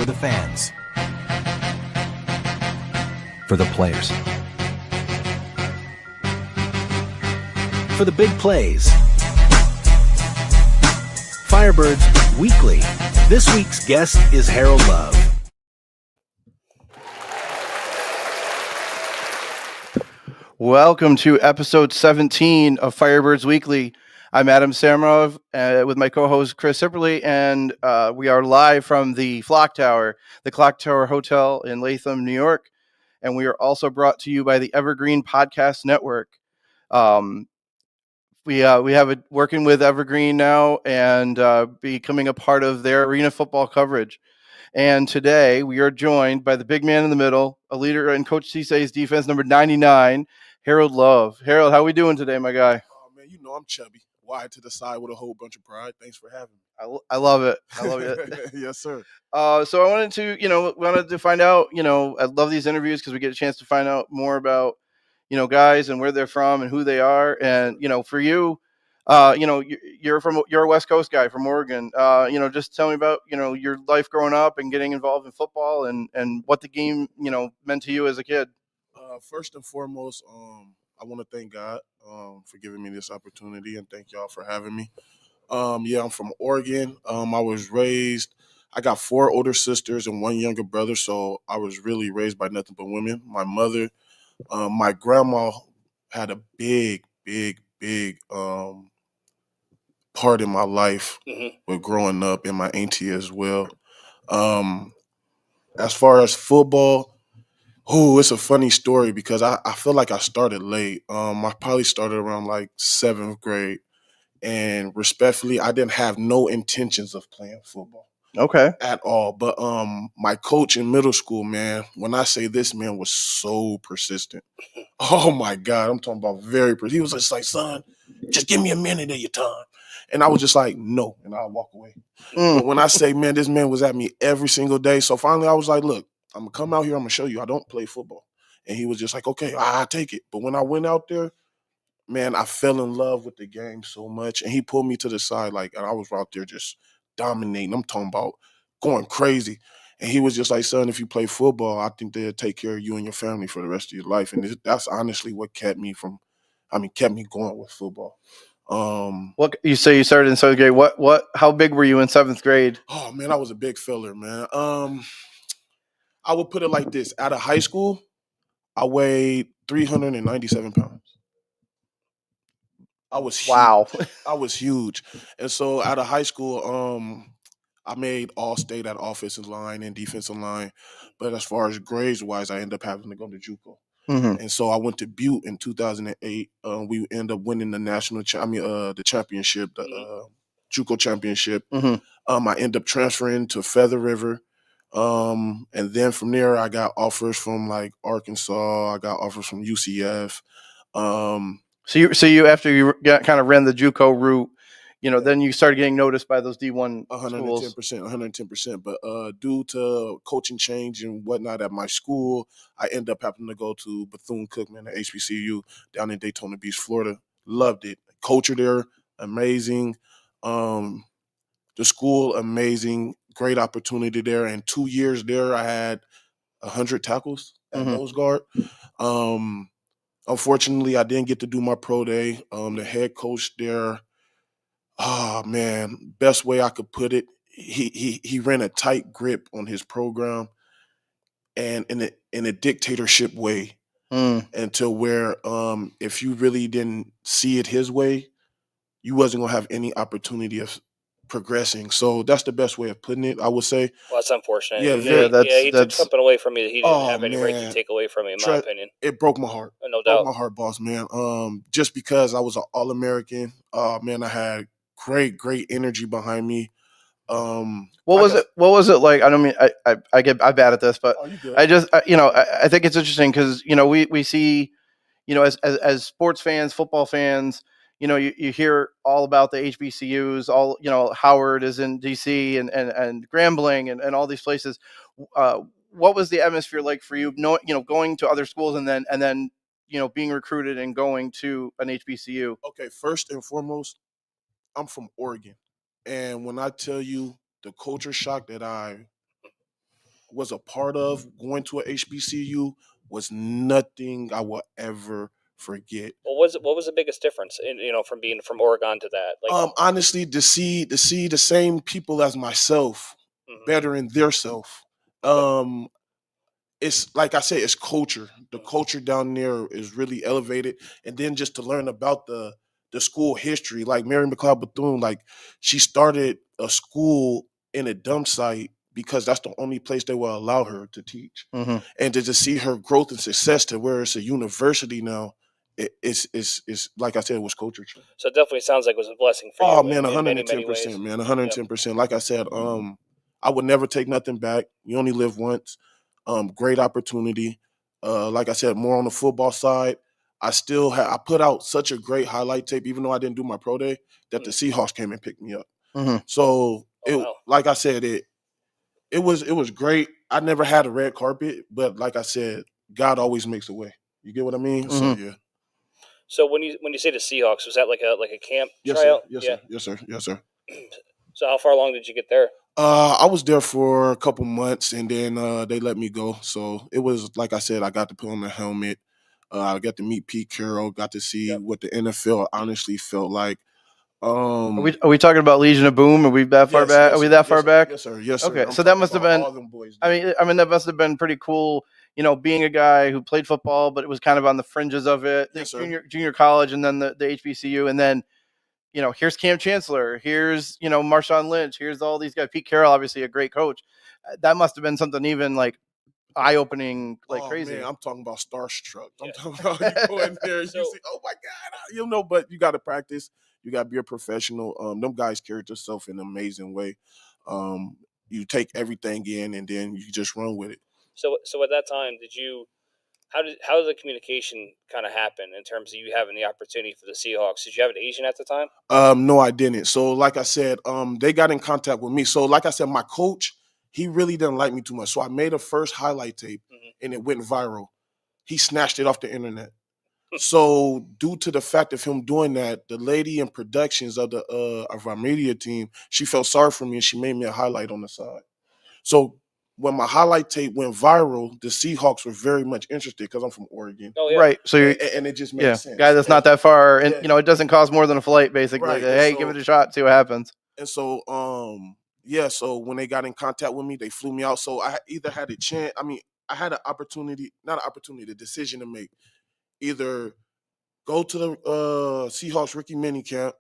For the fans. For the players. For the big plays. Firebirds Weekly. This week's guest is Harold Love. Welcome to episode 17 of Firebirds Weekly. I'm Adam Samarov with my co-host Chris Hipperly, and we are live from the Clock Tower Hotel in Latham, New York. And we are also brought to you by the Evergreen Podcast Network. We have it working with Evergreen now and becoming a part of their arena football coverage. And today we are joined by the big man in the middle, a leader in Coach Cisse's defense, number 99, Harold Love. Harold, how we doing today, my guy? Oh, man, you know I'm chubby. Wide to the side with a whole bunch of pride. Thanks for having me. I love it. I love it. Yes, sir. So I wanted to find out, I love these interviews because we get a chance to find out more about, guys and where they're from and who they are. And, for you, you're a West Coast guy from Oregon. Just tell me about, your life growing up and getting involved in football and what the game, meant to you as a kid. First and foremost, I want to thank God for giving me this opportunity, and thank y'all for having me. I'm from Oregon. I got 4 older sisters and 1 younger brother, so I was really raised by nothing but women. My mother, my grandma had a big part in my life with growing up, and my auntie as well. As far as football, it's a funny story because I feel like I started late. I probably started around like 7th grade. And respectfully, I didn't have no intentions of playing football. Okay. At all. But my coach in middle school, man, when I say this man was so persistent. Oh my God, I'm talking about very persistent. He was just like, son, just give me a minute of your time. And I was just like, no, and I'll walk away. But when I say, man, this man was at me every single day. So finally I was like, look, I'm gonna come out here, I'm gonna show you I don't play football. And he was just like, okay, I'll take it. But when I went out there, man, I fell in love with the game so much. And he pulled me to the side, and I was out there just dominating. I'm talking about going crazy. And he was just like, son, if you play football, I think they'll take care of you and your family for the rest of your life. And that's honestly what kept me going with football. What you say you started in 7th grade? How big were you in 7th grade? Oh man, I was a big filler, man. I would put it like this. Out of high school, I weighed 397 pounds. I was huge. Wow. I was huge. And so out of high school, I made all state at offensive line and defensive line. But as far as grades wise, I ended up having to go to JUCO. Mm-hmm. And so I went to Butte in 2008. We ended up winning the championship, the JUCO championship. Mm-hmm. I ended up transferring to Feather River. And then from there, I got offers from like Arkansas. I got offers from UCF. So you after you kind of ran the JUCO route, then you started getting noticed by those D1 schools. 110%. But due to coaching change and whatnot at my school, I ended up having to go to Bethune-Cookman at HBCU down in Daytona Beach, Florida. Loved it. Culture there, amazing. The school, amazing. Great opportunity there. And 2 years there, I had 100 tackles at nose guard. Unfortunately, I didn't get to do my pro day. The head coach there, man, best way I could put it, he ran a tight grip on his program, and in a dictatorship way, until where if you really didn't see it his way, you wasn't gonna have any opportunity of progressing. So that's the best way of putting it, I would say. Well, that's unfortunate. Yeah, He took something away from you that he didn't have any right to man. take away from you, in my opinion. It broke my heart. No doubt. Broke my heart, boss, man. Just because I was an All-American, man, I had great energy behind me. What was it like? I don't mean I'm bad at this, but I just I think it's interesting because we see as sports fans, football fans, you hear all about the HBCUs, all Howard is in DC and Grambling and all these places. What was the atmosphere like for you? Going to other schools and then being recruited and going to an HBCU. Okay, first and foremost, I'm from Oregon, and when I tell you the culture shock that I was a part of, going to a HBCU, was nothing I will ever forget. What was the biggest difference from being from Oregon to that? Honestly, to see the same people as myself bettering their self. Okay. It's like I said, it's culture. The culture down there is really elevated, and then just to learn about the school history, like Mary McLeod Bethune, like she started a school in a dump site because that's the only place they will allow her to teach, and to just see her growth and success to where it's a university now. It's like I said, it was culture. So it definitely sounds like it was a blessing for you. Oh man, in many, many ways. 110%, man, 110%. Like I said, I would never take nothing back. You only live once. Great opportunity. Like I said, more on the football side. I put out such a great highlight tape, even though I didn't do my pro day, that the Seahawks came and picked me up. So like I said, it was great. I never had a red carpet, but like I said, God always makes a way. You get what I mean? So yeah. So when you say the Seahawks, was that like a camp tryout? Sir. Yes, sir. So how far along did you get there? I was there for a couple months, and then they let me go. So it was like I said, I got to put on the helmet. I got to meet Pete Carroll. Got to see what the NFL honestly felt like. Are we talking about Legion of Boom? Are we that far back? Are we that far back? Yes, sir. Yes, sir. Okay, so that must have been. I mean, that must have been pretty cool. Being a guy who played football, but it was kind of on the fringes of it. Yes, junior college, and then the HBCU, and then here's Cam Chancellor, here's Marshawn Lynch, here's all these guys. Pete Carroll, obviously a great coach. That must have been something even like eye-opening, like crazy. Man, I'm talking about starstruck. I'm talking about you go in there, you see, oh my God, but you got to practice. You got to be a professional. Them guys carry themselves in an amazing way. You take everything in, and then you just run with it. So at that time, how did the communication kind of happen in terms of you having the opportunity for the Seahawks? Did you have an agent at the time? No, I didn't. So like I said, they got in contact with me. So like I said, my coach, he really didn't like me too much. So I made a first highlight tape, and it went viral. He snatched it off the internet. So due to the fact of him doing that, the lady in productions of our media team, she felt sorry for me, and she made me a highlight on the side. So when my highlight tape went viral, the Seahawks were very much interested because I'm from Oregon. Oh, yeah. Right. So and it just made sense. Guy that's not that far, and it doesn't cost more than a flight, basically. Right. Hey, give it a shot, see what happens. And so, so when they got in contact with me, they flew me out. So I either had a chance. I mean, I had a decision to make. Either go to the Seahawks rookie mini camp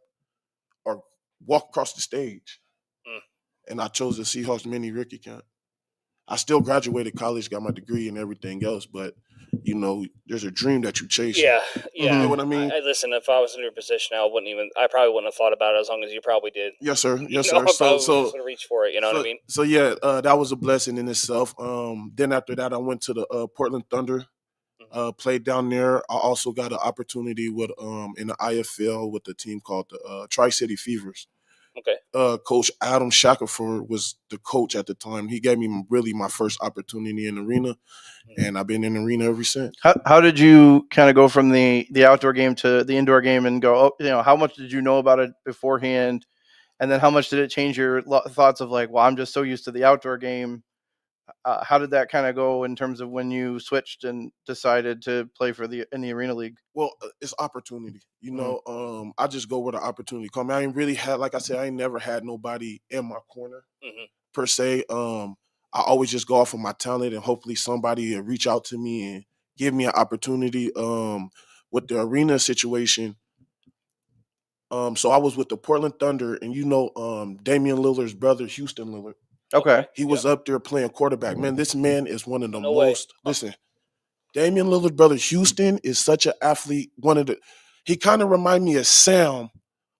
or walk across the stage. And I chose the Seahawks mini rookie camp. I still graduated college, got my degree and everything else, but there's a dream that you chase. Yeah. You know what I mean? Listen, if I was in your position now, I probably wouldn't have thought about it as long as you probably did. Yes, sir. Yes, sir. So just reach for it. You know what I mean? So yeah, that was a blessing in itself. Then after that, I went to the Portland Thunder. Played down there. I also got an opportunity with in the IFL with a team called the Tri-City Fevers. Okay. Coach Adam Shackelford was the coach at the time. He gave me really my first opportunity in the arena, and I've been in the arena ever since. How did you kind of go from the outdoor game to the indoor game and go? How much did you know about it beforehand, and then how much did it change your thoughts of like, well, I'm just so used to the outdoor game. How did that kind of go in terms of when you switched and decided to play in the Arena League? Well, it's opportunity. I just go where the opportunity comes. I ain't really had, like I said, I ain't never had nobody in my corner per se. I always just go off of my talent, and hopefully somebody will reach out to me and give me an opportunity. With the arena situation, so I was with the Portland Thunder, and Damian Lillard's brother, Houston Lillard. Okay. He was up there playing quarterback. Man, this man is one of the most – listen, Damian Lillard's brother, Houston, is such an athlete. He kind of reminded me of Sam,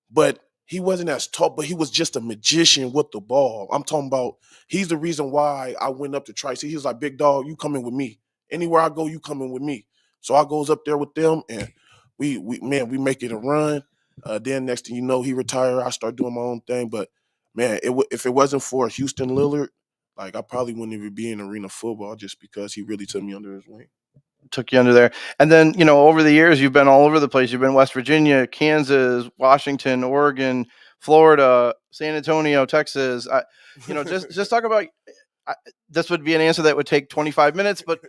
but he wasn't as tall, but he was just a magician with the ball. I'm talking about he's the reason why I went up to Tri-City. He was like, big dog, you coming with me. Anywhere I go, you coming with me. So I goes up there with them, and we make it a run. Then next thing you know, he retired. I start doing my own thing, but man, if it wasn't for Houston Lillard, like I probably wouldn't even be in arena football just because he really took me under his wing. Took you under there. And then, over the years, you've been all over the place. You've been West Virginia, Kansas, Washington, Oregon, Florida, San Antonio, Texas. Just talk about, this would be an answer that would take 25 minutes, but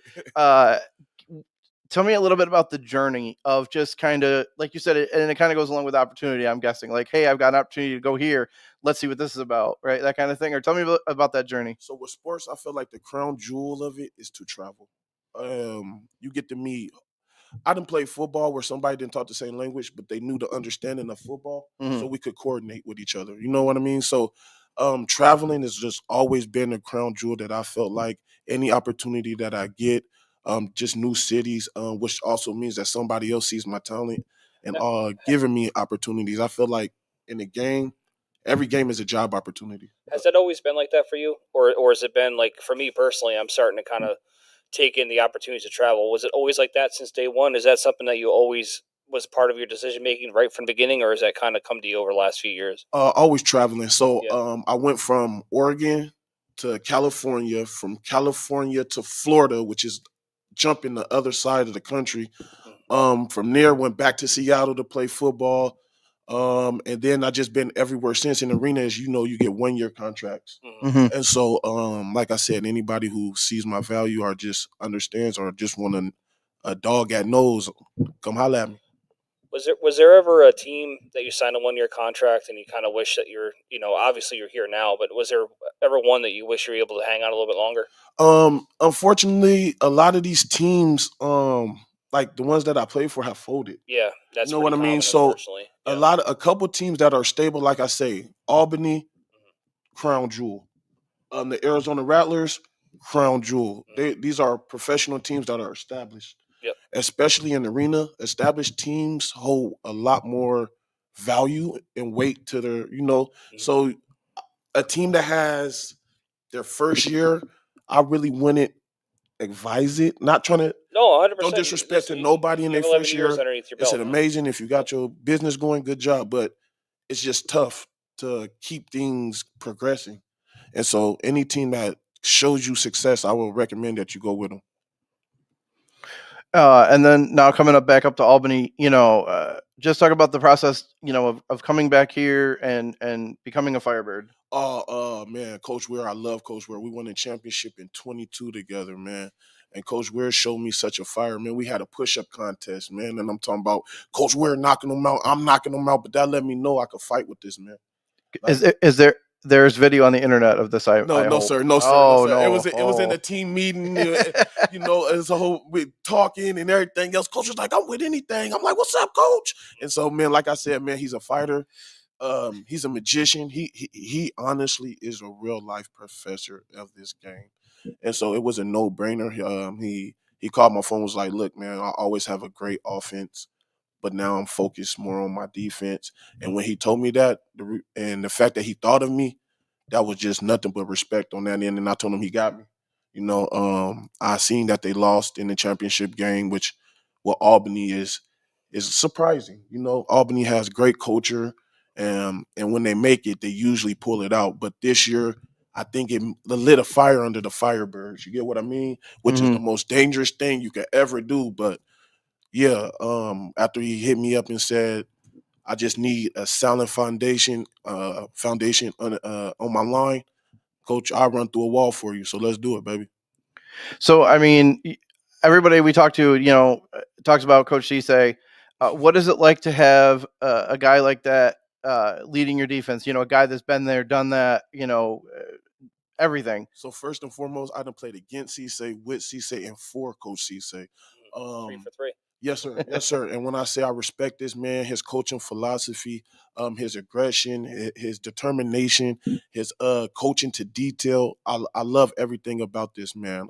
tell me a little bit about the journey of just kind of, like you said, and it kind of goes along with opportunity, I'm guessing. Like, hey, I've got an opportunity to go here. Let's see what this is about, right? That kind of thing. Or tell me about that journey. So with sports, I feel like the crown jewel of it is to travel. You get to meet. I didn't play football where somebody didn't talk the same language, but they knew the understanding of football, so we could coordinate with each other. You know what I mean? So traveling has just always been a crown jewel that I felt like any opportunity that I get, just new cities, which also means that somebody else sees my talent and giving me opportunities. I feel like in the game, every game is a job opportunity. Has that always been like that for you, or has it been like for me personally? I'm starting to kind of take in the opportunities to travel. Was it always like that since day one? Is that something that you always was part of your decision making right from the beginning, or has that kind of come to you over the last few years? Always traveling. So Yeah. I went from Oregon to California, from California to Florida, which is jumping the other side of the country. From there, went back to Seattle to play football. And then I just been everywhere since. In the arena, as you know, you get 1 year contracts. And so, like I said, anybody who sees my value or just understands or just want a dog at nose, come holler at me. Was there ever a team that you signed a 1 year contract and you kind of wish that obviously you're here now, but was there ever one that you wish you were able to hang on a little bit longer? Unfortunately, a lot of these teams, like the ones that I play for, have folded. Yeah, that's You know what I pretty mean? common, So unfortunately. Yeah. a couple teams that are stable, like I say, Albany, crown jewel. The Arizona Rattlers, crown jewel. These are professional teams that are established. Yep. Especially in the arena, established teams hold a lot more value and weight to their. So a team that has their first year, I really wouldn't advise it. Not trying to No, 100%. no disrespect to Listen, nobody in you their have 11 first years year. underneath your It's belt, an man. amazing if you got your business going, good job. But it's just tough to keep things progressing. And so any team that shows you success, I will recommend that you go with them. And then now coming back up to Albany, just talk about the process, of coming back here and becoming a Firebird. Oh, man, Coach Weir, I love Coach Weir. We won a championship in 22 together, man. And Coach Weir showed me such a fire, man. We had a push-up contest, man. And I'm talking about Coach Weir knocking them out. I'm knocking them out, but that let me know I could fight with this, man. Like, There's video on the internet of this? I no, hope. sir, no, sir, no, Oh sir. no! It was in a team meeting, as a whole with talking and everything else. Coach was like, "I'm with anything." I'm like, "What's up, Coach?" And so, man, like I said, man, he's a fighter. He's a magician. He honestly is a real life professor of this game, and so it was a no brainer. He called my phone, was like, "Look, man, I always have a great offense, but now I'm focused more on my defense." And when he told me that, and the fact that he thought of me, that was just nothing but respect on that end. And I told him he got me. I seen that they lost in the championship game, which what Albany is surprising. Albany has great culture, and when they make it, they usually pull it out. But this year, I think it lit a fire under the Firebirds. You get what I mean? Which is the most dangerous thing you could ever do. But yeah, after he hit me up and said, I just need a solid foundation on my line, Coach. I'll run through a wall for you. So let's do it, baby. So I mean, everybody we talk to, talks about Coach Cisse. What is it like to have a guy like that leading your defense? A guy that's been there, done that. Everything. So first and foremost, I done played against Cisse, with Cisse, and for Coach Cisse. 3 for 3. Yes, sir. Yes, sir. And when I say I respect this man, his coaching philosophy, his aggression, his determination, his coaching to detail, I love everything about this man.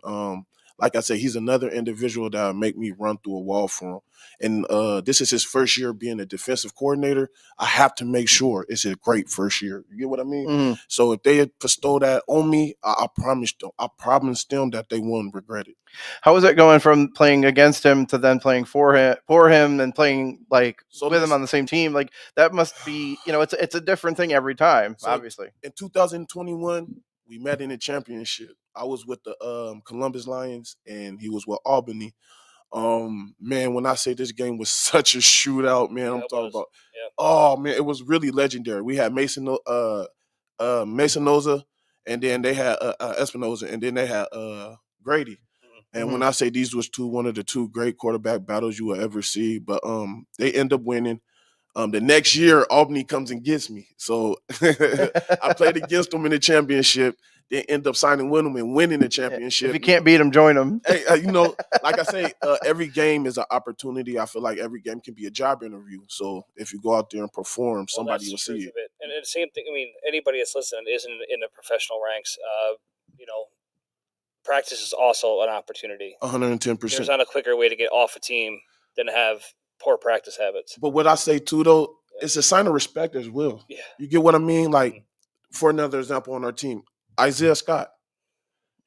Like I said, he's another individual that will make me run through a wall for him. And this is his first year being a defensive coordinator. I have to make sure it's a great first year. You get what I mean? So if they bestow that on me, I promised them that they won't regret it. How was it going from playing against him to then playing for him, and playing with him on the same team? Like that must be, it's a different thing every time, obviously. In 2021, we met in the championship. I was with the Columbus Lions, and he was with Albany. Man, when I say this game was such a shootout, man, I'm talking about. Yeah. Oh man, it was really legendary. We had Mason Noza and then they had Espinoza, and then they had Grady. And when I say these was one of the two great quarterback battles you will ever see, but they end up winning. The next year, Albany comes and gets me. So I played against them in the championship. They end up signing with them and winning the championship. If you can't beat them, join them. Hey, like I say, every game is an opportunity. I feel like every game can be a job interview. So if you go out there and perform, somebody will see it. And the same thing. I mean, anybody that's listening isn't in the professional ranks. Practice is also an opportunity. 110%. There's not a quicker way to get off a team than to have poor practice habits. But what I say too, though, it's a sign of respect as well. Yeah. You get what I mean? Like, for another example on our team, Isaiah Scott.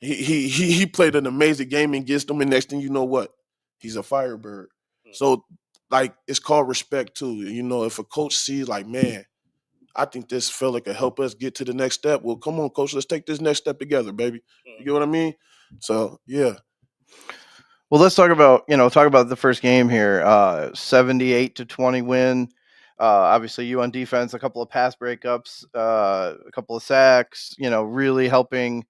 He played an amazing game against them, and next thing you know what? He's a Firebird. So, like, it's called respect too. If a coach sees, like, man, I think this fella could help us get to the next step. Well, come on, coach, let's take this next step together, baby. You get what I mean? So, yeah. Well, let's talk about the first game here. 78-20 win. Obviously, you on defense, a couple of pass breakups, a couple of sacks. Really helping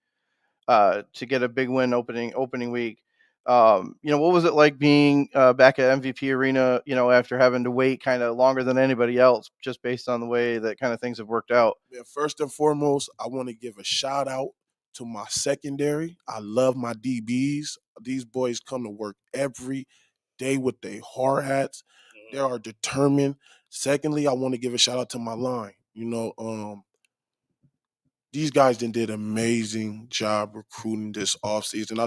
to get a big win opening week. What was it like being back at MVP Arena? After having to wait kind of longer than anybody else, just based on the way that kind of things have worked out. Yeah, first and foremost, I want to give a shout out to my secondary. I love my DBs. These boys come to work every day with their hard hats. They are determined. Secondly, I want to give a shout out to my line. These guys did an amazing job recruiting this offseason. I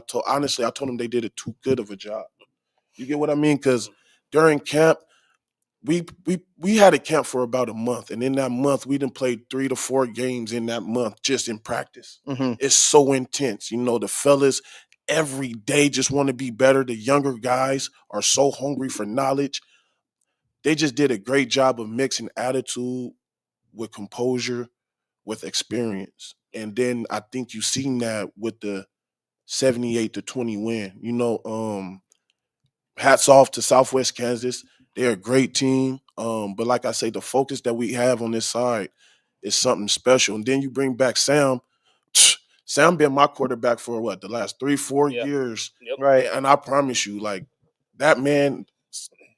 told them they did too good of a job. You get what I mean? Because during camp, we had a camp for about a month, and in that month, we done played 3 to 4 games in that month just in practice. It's so intense. The fellas every day just want to be better. The younger guys are so hungry for knowledge. They just did a great job of mixing attitude with composure, with experience. And then I think you've seen that with the 78-20 win. Hats off to Southwest Kansas. They're a great team. But like I say, the focus that we have on this side is something special. And then you bring back Sam. Sam been my quarterback for the last 3-4 years. Yep. Right. And I promise you, like, that man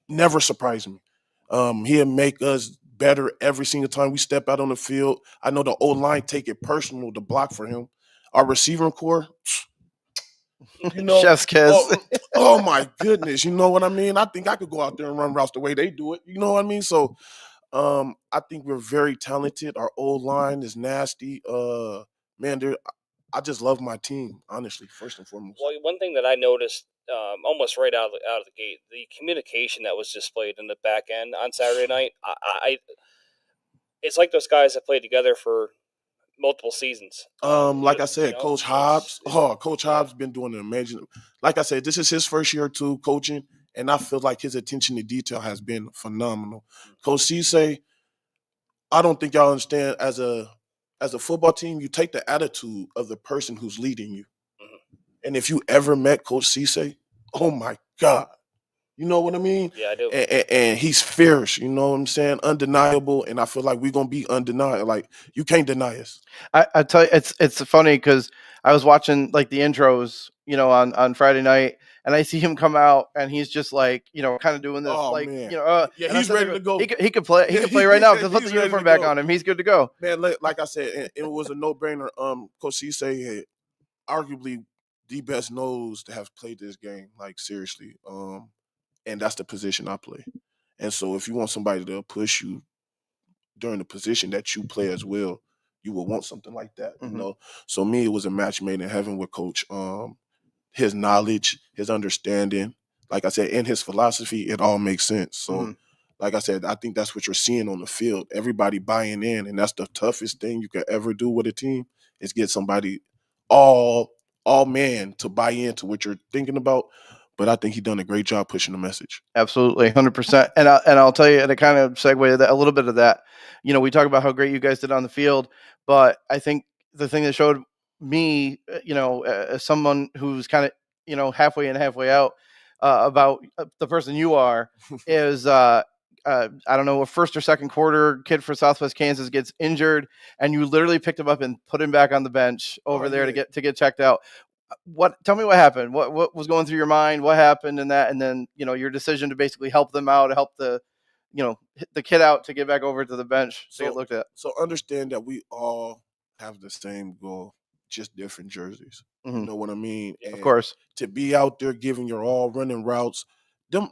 never surprised me. He'll make us better every single time we step out on the field. I know the O-line take it personal to block for him. Our receiving core, chef's kiss. Oh my goodness, you know what I mean? I think I could go out there and run routes the way they do it. You know what I mean? So I think we're very talented. Our O-line is nasty. I just love my team, honestly, first and foremost. Well, one thing that I noticed almost right out of the gate, the communication that was displayed in the back end on Saturday night, it's like those guys have played together for multiple seasons. Like I said, Coach Hobbs. Coach Hobbs been doing an amazing. Like I said, this is his first year too coaching, and I feel like his attention to detail has been phenomenal. Coach Cisse, I don't think y'all understand. As a football team, you take the attitude of the person who's leading you. And if you ever met Coach Cisse, oh my God. You know what I mean? Yeah, I do. And he's fierce, you know what I'm saying? Undeniable, and I feel like we're gonna be undeniable. Like, you can't deny us. I tell you, it's funny because I was watching like the intros, on Friday night, and I see him come out, and he's just like, kind of doing this, man. Yeah, he's ready to go. He could play. He could play right now. Just put the uniform back on him. He's good to go. Man, like I said, it was a no-brainer. Coach Cisse had arguably the best nose to have played this game. Like, seriously. And that's the position I play. And so if you want somebody to push you during the position that you play as well, you will want something like that, you know? So me, it was a match made in heaven with Coach. His knowledge, his understanding, like I said, and his philosophy, it all makes sense. So like I said, I think that's what you're seeing on the field. Everybody buying in, and that's the toughest thing you could ever do with a team is get somebody all man to buy into what you're thinking about. But I think he done a great job pushing the message. Absolutely, 100%. And I'll tell you, and to kind of segue that a little bit of that, we talk about how great you guys did on the field, but I think the thing that showed me, as someone who's kind of, halfway in, halfway out, about the person you are, is I don't know, a first or second quarter kid for Southwest Kansas gets injured, and you literally picked him up and put him back on the bench over there to get checked out. Tell me what happened? What was going through your mind? What happened in that? And then, your decision to basically help them out, help the kid out to get back over to the bench to get looked at. So understand that we all have the same goal, just different jerseys. Mm-hmm. You know what I mean? And of course. To be out there giving your all, running routes, them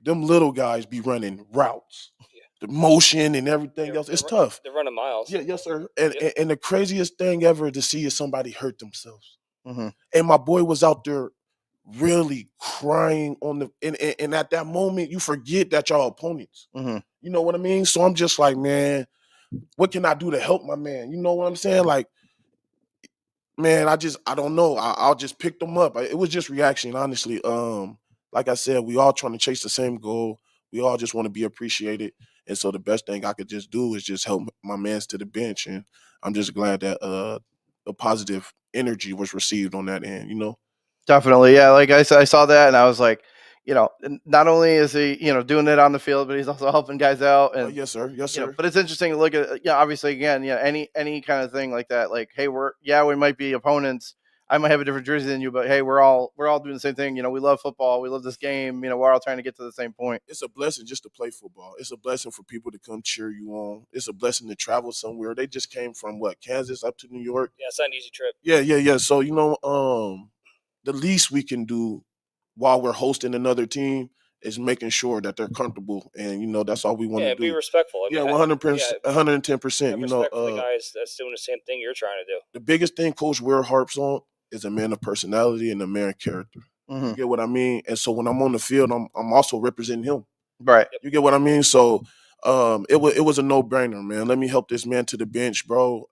little guys be running routes. The motion and everything else. It's tough. They're running miles. Yeah, yes, sir. And the craziest thing ever to see is somebody hurt themselves. Mm-hmm. And my boy was out there really crying on the and at that moment you forget that y'all opponents. Mm-hmm. You know what I mean? So I'm just like, man, what can I do to help my man? You know what I'm saying? Like, man, I don't know. I'll just pick them up. It was just reaction, honestly. Like I said, we all trying to chase the same goal. We all just want to be appreciated. And so the best thing I could just do is just help my mans to the bench. And I'm just glad that the positive energy was received on that end, Definitely. Yeah. Like I said, I saw that and I was like, not only is he, doing it on the field, but he's also helping guys out. And yes, sir. Yes, sir. But it's interesting to look at, obviously, again, any kind of thing like that. Like, hey, we might be opponents. I might have a different jersey than you, but hey, we're all doing the same thing. We love football. We love this game. We're all trying to get to the same point. It's a blessing just to play football. It's a blessing for people to come cheer you on. It's a blessing to travel somewhere. They just came from Kansas up to New York. Yeah, it's not an easy trip. Yeah. So, the least we can do while we're hosting another team is making sure that they're comfortable, and that's all we want to do. Yeah, be respectful. 100%, 110%. Respect for the guys that's doing the same thing you're trying to do. The biggest thing Coach Ware harps on is a man of personality and a man of character. Mm-hmm. You get what I mean? And so when I'm on the field, I'm also representing him. Right. You get what I mean? So it was a no-brainer, man. Let me help this man to the bench, bro.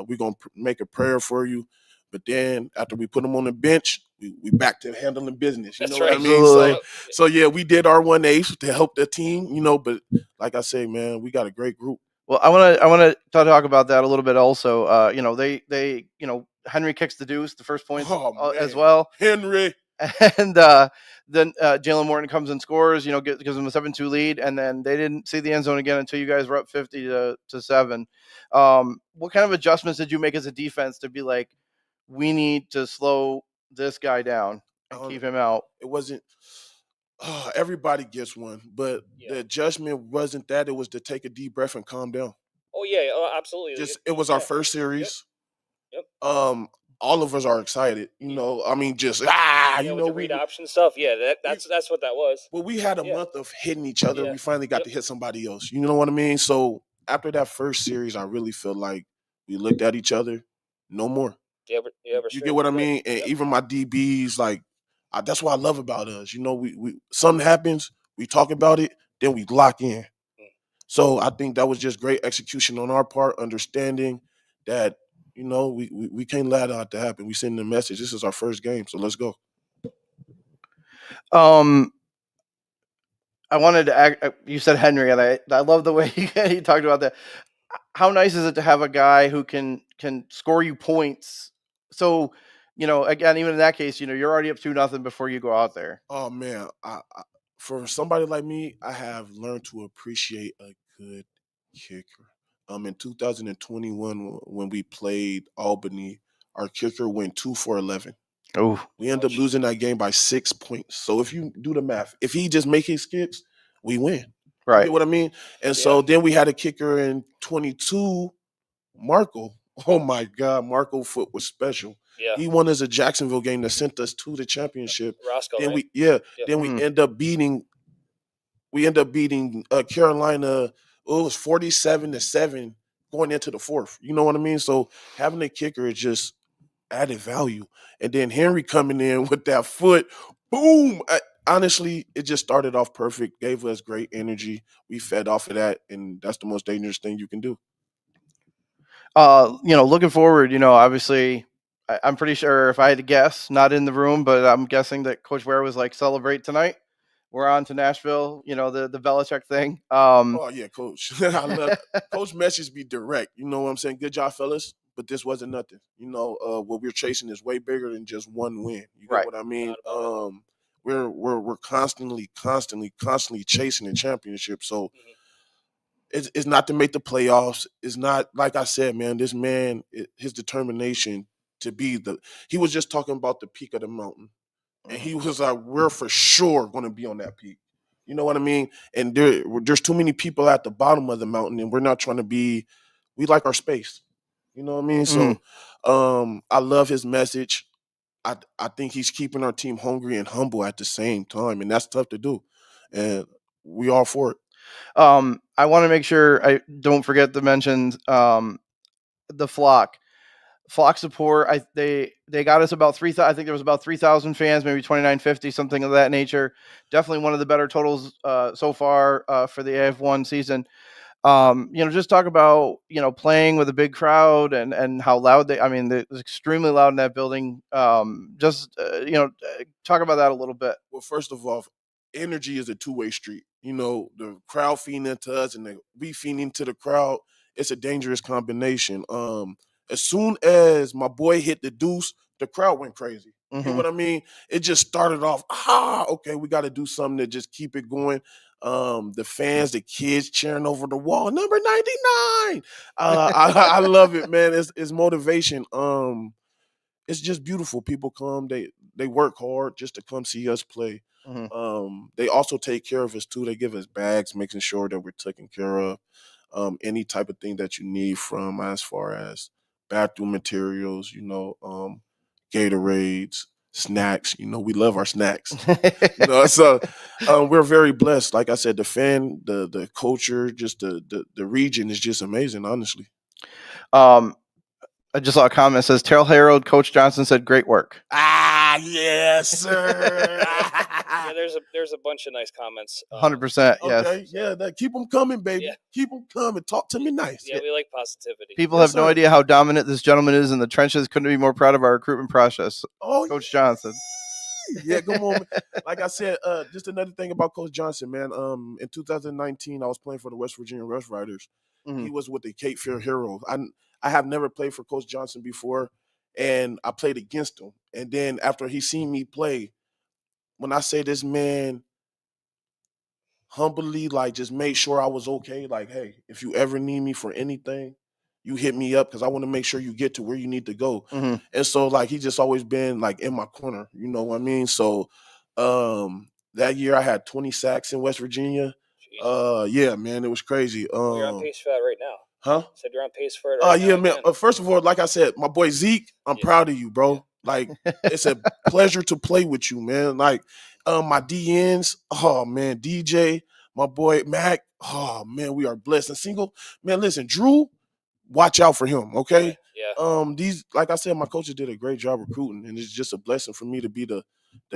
We're gonna make a prayer for you. But then after we put him on the bench, we back to handling business. You know what I mean? Absolutely. So yeah, we did our 1/8 to help the team, but like I say, man, we got a great group. Well, I want to talk about that a little bit also. They Henry kicks the deuce, the first point as well. Henry. And then Jalen Morton comes and scores, gives them a 7-2 lead, and then they didn't see the end zone again until you guys were up 50-7. What kind of adjustments did you make as a defense to be like, we need to slow this guy down and keep him out? It wasn't everybody gets one, but the adjustment wasn't that. It was to take a deep breath and calm down. Oh yeah, absolutely. It was our first series. Yep. All of us are excited. I mean, just with the read option stuff. Yeah, that's what that was. Well, we had a month of hitting each other. Yeah. We finally got to hit somebody else. You know what I mean? So after that first series, I really feel like we looked at each other. No more. Yeah, you get what I mean? And even my DBs, that's what I love about us. We something happens, we talk about it, then we lock in. So I think that was just great execution on our part, understanding that, we can't let that to happen. We send a message. This is our first game, so let's go. I wanted to you said Henry, and I love the way he talked about that. How nice is it to have a guy who can score you points? So, again, even in that case, you're already up 2-0 before you go out there. Oh man, I for somebody like me, I have learned to appreciate a good kicker. In 2021, when we played Albany, our kicker went 2 for 11. Oh, we ended up losing that game by 6 points. So if you do the math, if he just make his kicks, we win. Right. You know what I mean? And so then we had a kicker in 22, Marco. Oh my God, Marco foot was special. Yeah. He won us a Jacksonville game that sent us to the championship. Roscoe, then right? Then we end up beating Carolina. It was 47-7 going into the fourth. You know what I mean? So having a kicker is just added value. And then Henry coming in with that foot, boom. Honestly, it just started off perfect, gave us great energy. We fed off of that, and that's the most dangerous thing you can do. Looking forward, obviously, I'm pretty sure if I had to guess, not in the room, but I'm guessing that Coach Ware was like, celebrate tonight. We're on to Nashville, the Belichick thing. Oh, yeah, Coach. I love Coach message be direct. You know what I'm saying? Good job, fellas. But this wasn't nothing. What we're chasing is way bigger than just one win. You get what I mean? we're constantly chasing the championship. So it's not to make the playoffs. It's not, like I said, man. This man, his determination to be he was just talking about the peak of the mountain, and he was like, "We're for sure going to be on that peak." You know what I mean? And there's too many people at the bottom of the mountain, and we're not trying to be. We like our space. You know what I mean? So, I love his message. I think he's keeping our team hungry and humble at the same time, and that's tough to do. And we all for it. I want to make sure I don't forget to mention the flock support. They got us about 3,000. I think there was about 3,000 fans, maybe 2,950, something of that nature. Definitely one of the better totals so far for the AF1 season. Just talk about playing with a big crowd and how loud it was extremely loud in that building. Talk about that a little bit. Well, first of all, energy is a two-way street. The crowd feeding into us and we feeding into the crowd. It's a dangerous combination. As soon as my boy hit the deuce, the crowd went crazy. You know what I mean? It just started off, okay, we got to do something to just keep it going. The fans, the kids cheering over the wall, number 99. I love it, man. It's motivation. It's just beautiful. People come, they work hard just to come see us play. They also take care of us too. They give us bags, making sure that we're taken care of. Any type of thing that you need from as far as bathroom materials, Gatorades, snacks. We love our snacks. So we're very blessed. Like I said, the fan, the culture, just the region is just amazing, honestly. I just saw a comment that says Terrell Harold, Coach Johnson said, "Great work." Yes, sir. Yeah, there's a bunch of nice comments. 100%. Yes. Okay, yeah, keep them coming, baby. Yeah. Keep them coming. Talk to me nice. Yeah, we like positivity. People have no idea how dominant this gentleman is in the trenches. Couldn't be more proud of our recruitment process. Coach Johnson. Yeah, come on. Like I said, just another thing about Coach Johnson, man. In 2019, I was playing for the West Virginia Rush Riders. He was with the Cape Fear Heroes. I have never played for Coach Johnson before, and I played against him. And then after he seen me play, when I say this man humbly, just made sure I was okay. Like, hey, if you ever need me for anything, you hit me up because I want to make sure you get to where you need to go. And so, he just always been in my corner. You know what I mean? So, that year I had 20 sacks in West Virginia. Yeah, man, it was crazy. You're on pace for that right now. Huh? Said you're on pace for it. Right yeah, now, man. First of all, like I said, my boy Zeke, I'm proud of you, bro. It's a pleasure to play with you, man. My DNs, oh man, DJ, my boy Mac, oh man, we are blessed. And single, man, listen, Drew, watch out for him, okay? Yeah. These, like I said, my coaches did a great job recruiting, and it's just a blessing for me to be the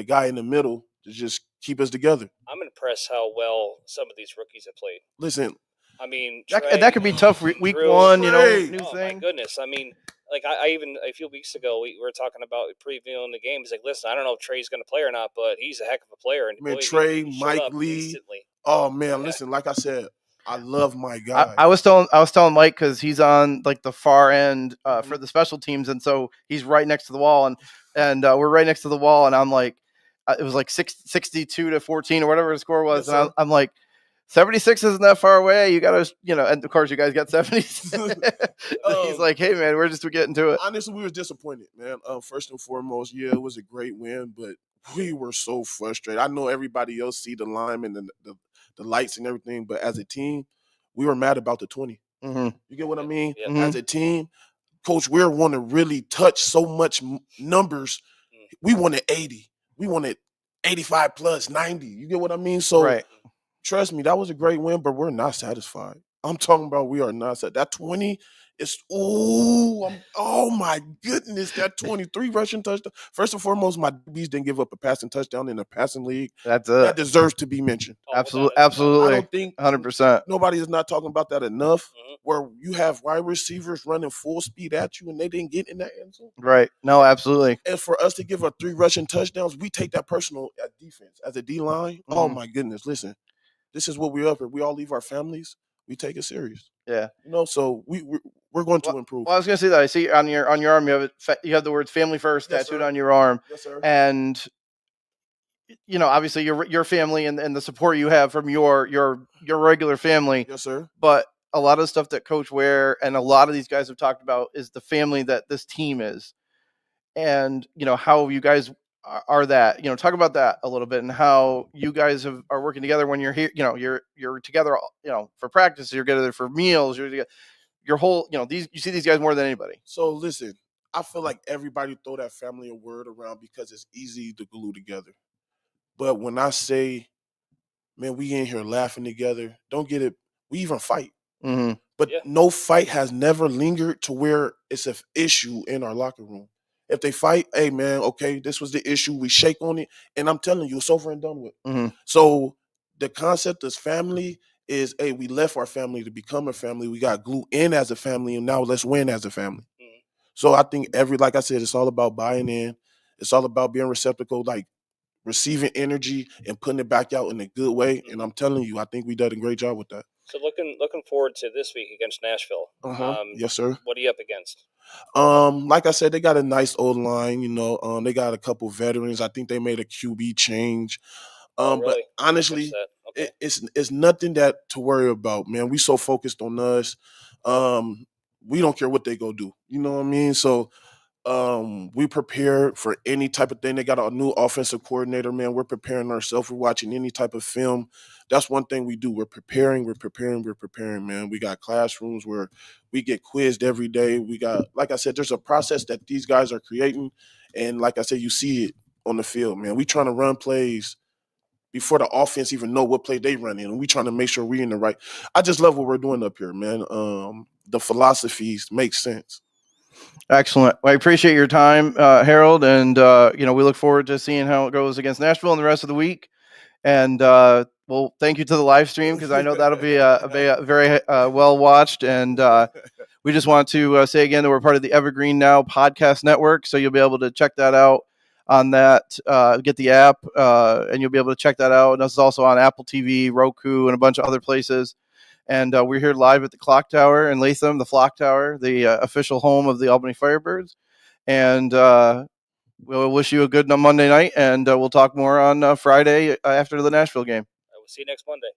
guy in the middle to just keep us together. I'm impressed how well some of these rookies have played. Listen, I mean, that could be tough week Drew, one, new oh, thing. My goodness. I mean, I even a few weeks ago we were talking about previewing the game. He's like, listen, I don't know if Trey's going to play or not, but he's a heck of a player. And man, boy, Trey, he Mike Lee. instantly. Oh man, listen, like I said, I love my guy. I was telling Mike because he's on the far end for the special teams, and so he's right next to the wall, and we're right next to the wall, and I'm like, it was 62-14 or whatever the score was, and I'm like, 76 isn't that far away. You got to, and of course you guys got 70. He's like, hey man, we're just getting to it. Honestly, we were disappointed, man. First and foremost, yeah, it was a great win, but we were so frustrated. I know everybody else see the linemen and the lights and everything, but as a team, we were mad about the 20. You get what I mean? As a team, Coach Weir want to really touch so much numbers. We wanted 80. We wanted 85 plus 90. You get what I mean? So trust me, that was a great win, but we're not satisfied. I'm talking about we are not satisfied. That 20 is, oh my goodness, that 23 rushing touchdown. First and foremost, my DBs didn't give up a passing touchdown in the passing league. That deserves to be mentioned. Absolutely. I don't think 100%. nobody is not talking about that enough, where you have wide receivers running full speed at you and they didn't get in that end zone. Right. No, absolutely. And for us to give up 3 rushing touchdowns, we take that personal at defense. As a D-line, oh my goodness, listen. This is what we're up at. We all leave our families. We take it serious. Yeah. So we're going to improve. Well, I was going to say that. I see on your arm you have the words "family first" tattooed on your arm. Yes, sir. And obviously your family and the support you have from your regular family. Yes, sir. But a lot of the stuff that Coach Ware and a lot of these guys have talked about is the family that this team is, and how you guys are that. Talk about that a little bit and how you guys are working together when you're here. You're together. For practice, you're together for meals. You're together, your whole. You see these guys more than anybody. So listen, I feel like everybody throw that family a word around because it's easy to glue together. But when I say, man, we in here laughing together, don't get it. We even fight. Mm-hmm. But Yeah. no fight has never lingered to where it's an issue in our locker room. If they fight, hey man, okay, this was the issue. We shake on it, and I'm telling you, it's over and done with. Mm-hmm. So the concept of family is, hey, we left our family to become a family. We got glued in as a family, and now let's win as a family. Mhm. So I think like I said, it's all about buying in. It's all about being receptacle, like receiving energy and putting it back out in a good way. And I'm telling you, I think we did a great job with that. So looking forward to this week against Nashville. Yes, sir. What are you up against? Like I said, they got a nice old line. They got a couple veterans. I think they made a QB change. Really? But honestly, Okay. it's nothing that to worry about, man. We so focused on us. We don't care what they go do. You know what I mean? So we prepare for any type of thing. They got a new offensive coordinator, man. We're preparing ourselves. We're watching any type of film. That's one thing we do. We're preparing, man. We got classrooms where we get quizzed every day. We got, like I said, there's a process that these guys are creating. And like I said, you see it on the field, man. We trying to run plays before the offense even know what play they run in. And we trying to make sure we're in the right. I just love what we're doing up here, man. The philosophies make sense. Excellent. Well, I appreciate your time, Harold, and we look forward to seeing how it goes against Nashville in the rest of the week. And well, thank you to the live stream because I know that'll be a very well watched. And we just want to say again that we're part of the Evergreen Now podcast network, so you'll be able to check that out on that. Get the app, and you'll be able to check that out. And this is also on Apple TV, Roku, and a bunch of other places. And we're here live at the Clock Tower in Latham, the Flock Tower, the official home of the Albany Firebirds. And we'll wish you a good Monday night, and we'll talk more on Friday after the Nashville game. I will see you next Monday.